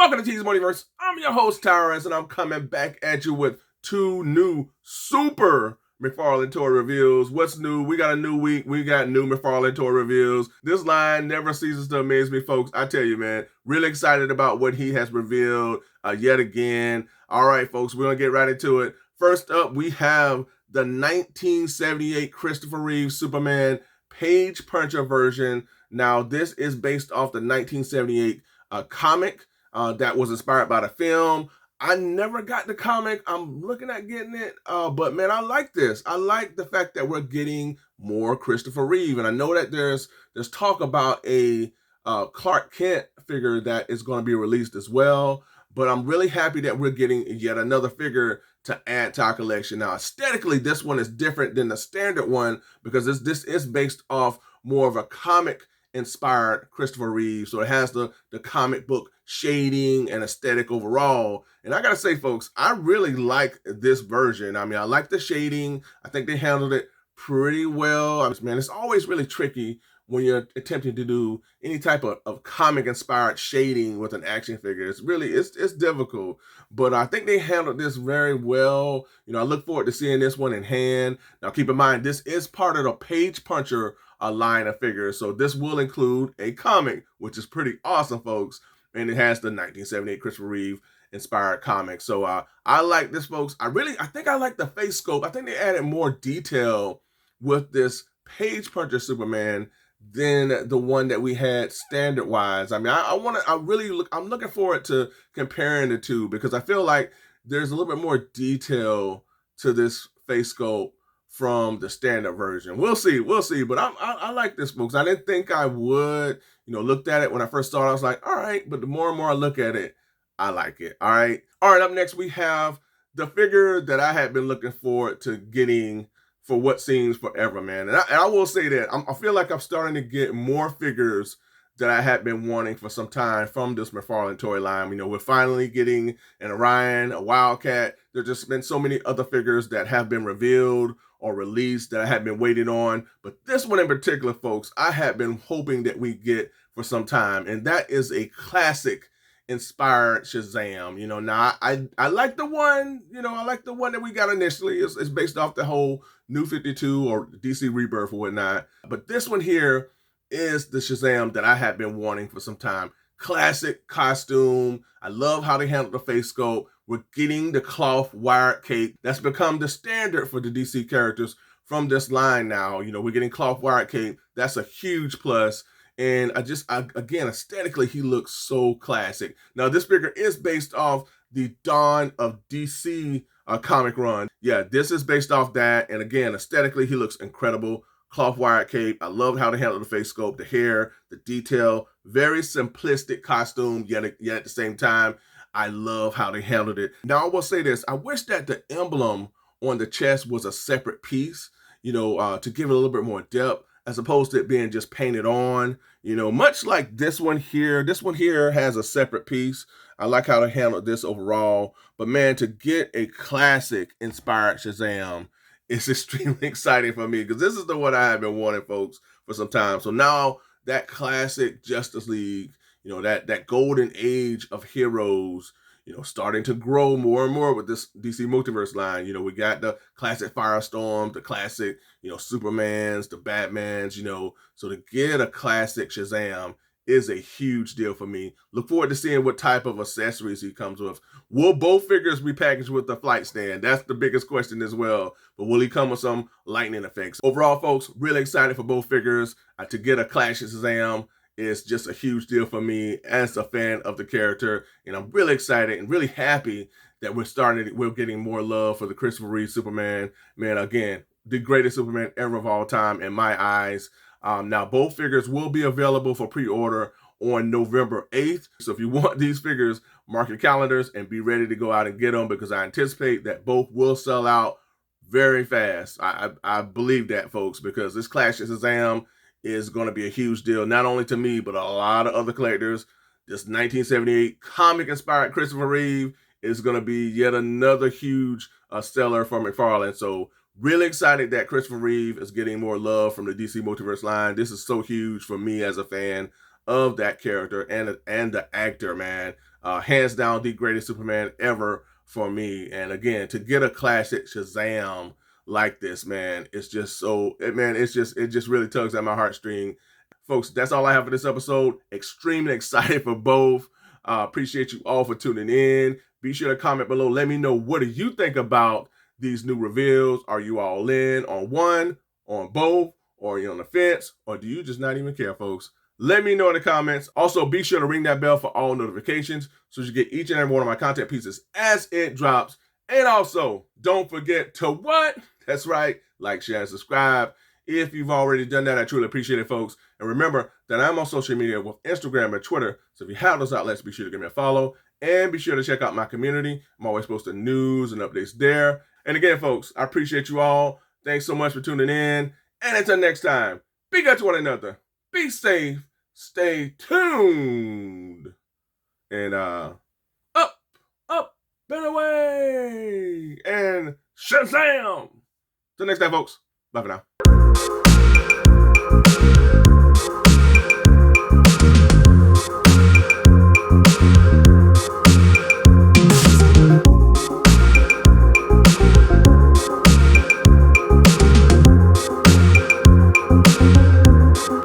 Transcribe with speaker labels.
Speaker 1: Welcome to T's Multiverse. I'm your host, Tyrus, and I'm coming back at you with two new super McFarlane toy reviews. What's new? We got a new week. We got new McFarlane toy reviews. This line never ceases to amaze me, folks. I tell you, man, really excited about what he has revealed yet again. All right, folks, we're going to get right into it. First up, we have the 1978 Christopher Reeve Superman page puncher version. Now, this is based off the 1978 comic that was inspired by the film. I never got the comic. I'm looking at getting it, but man, I like this. I like the fact that we're getting more Christopher Reeve, and I know that there's talk about a Clark Kent figure that is going to be released as well. But I'm really happy that we're getting yet another figure to add to our collection. Now, aesthetically, this one is different than the standard one because this is based off more of a comic-inspired Christopher Reeve. So it has the comic book shading and aesthetic overall. And I gotta say, folks, I really like this version. I mean, I like the shading. I think they handled it pretty well. I mean, man, it's always really tricky when you're attempting to do any type of comic-inspired shading with an action figure. It's difficult, but I think they handled this very well. You know, I look forward to seeing this one in hand. Now, keep in mind, this is part of the Page Puncher line of figures, so this will include a comic, which is pretty awesome, folks, and it has the 1978 Christopher Reeve inspired comic. So I like this, folks. I think I like the face sculpt. I think they added more detail with this Page Puncher Superman than the one that we had standard wise. I mean, I'm looking forward to comparing the two because I feel like there's a little bit more detail to this face sculpt from the standard version. We'll see. But I like this, folks. I didn't think I would. You know, looked at it when I first saw it, I was like, all right. But the more and more I look at it, I like it. All right. Up next, we have the figure that I had been looking forward to getting for what seems forever, man. And I will say that I feel like I'm starting to get more figures that I had been wanting for some time from this McFarlane toy line. You know, we're finally getting an Orion, a Wildcat. There's just been so many other figures that have been revealed or released that I had been waiting on. But this one in particular, folks, I had been hoping that we get for some time. And that is a classic inspired Shazam. You know, now I like the one, I like the one that we got initially. It's based off the whole New 52 or DC Rebirth or whatnot. But this one here is the Shazam that I had been wanting for some time. Classic costume. I love how they handled the face sculpt. We're getting the cloth wired cape. That's become the standard for the DC characters from this line now. You know, we're getting cloth wired cape. That's a huge plus. And again, aesthetically, he looks so classic. Now, this figure is based off the Dawn of DC comic run. Yeah, this is based off that. And again, aesthetically, he looks incredible. Cloth wired cape. I love how they handle the face sculpt, the hair, the detail. Very simplistic costume, yet at the same time, I love how they handled it. Now, I will say this. I wish that the emblem on the chest was a separate piece, to give it a little bit more depth, as opposed to it being just painted on, much like this one here. This one here has a separate piece. I like how they handled this overall. But man, to get a classic inspired Shazam is extremely exciting for me because this is the one I have been wanting, folks, for some time. So now that classic Justice League, that golden age of heroes, starting to grow more and more with this DC Multiverse line. We got the classic Firestorm, the classic, Supermans, the Batmans, so to get a classic Shazam is a huge deal for me. Look forward to seeing what type of accessories he comes with. Will both figures be packaged with the flight stand? That's the biggest question as well. But will he come with some lightning effects? Overall, folks, really excited for both figures. To get a classic Shazam is just a huge deal for me as a fan of the character. And I'm really excited and really happy that we're getting more love for the Christopher Reeve Superman. Man, again, the greatest Superman ever of all time in my eyes. Now, both figures will be available for pre-order on November 8th. So if you want these figures, mark your calendars and be ready to go out and get them because I anticipate that both will sell out very fast. I believe that, folks, because this Classic Shazam is going to be a huge deal, not only to me, but a lot of other collectors. This 1978 comic-inspired Christopher Reeve is going to be yet another huge seller for McFarlane. So really excited that Christopher Reeve is getting more love from the DC Multiverse line. This is so huge for me as a fan of that character and the actor, man. Hands down, the greatest Superman ever for me. And again, to get a classic Shazam like this, man, it's just so, it just really tugs at my heartstring. Folks, that's all I have for this episode. Extremely excited for both. Appreciate you all for tuning in. Be sure to comment below. Let me know, what do you think about these new reveals? Are you all in on one, on both, or are you on the fence, or do you just not even care, folks? Let me know in the comments. Also, be sure to ring that bell for all notifications so you get each and every one of my content pieces as it drops. And also, don't forget to what? That's right, like, share, and subscribe. If you've already done that, I truly appreciate it, folks. And remember that I'm on social media with Instagram and Twitter. So if you have those outlets, be sure to give me a follow. And be sure to check out my community. I'm always posting news and updates there. And again, folks, I appreciate you all. Thanks so much for tuning in. And until next time, be good to one another. Be safe. Stay tuned. And up, and away. And Shazam! Till next time, folks. Bye for now.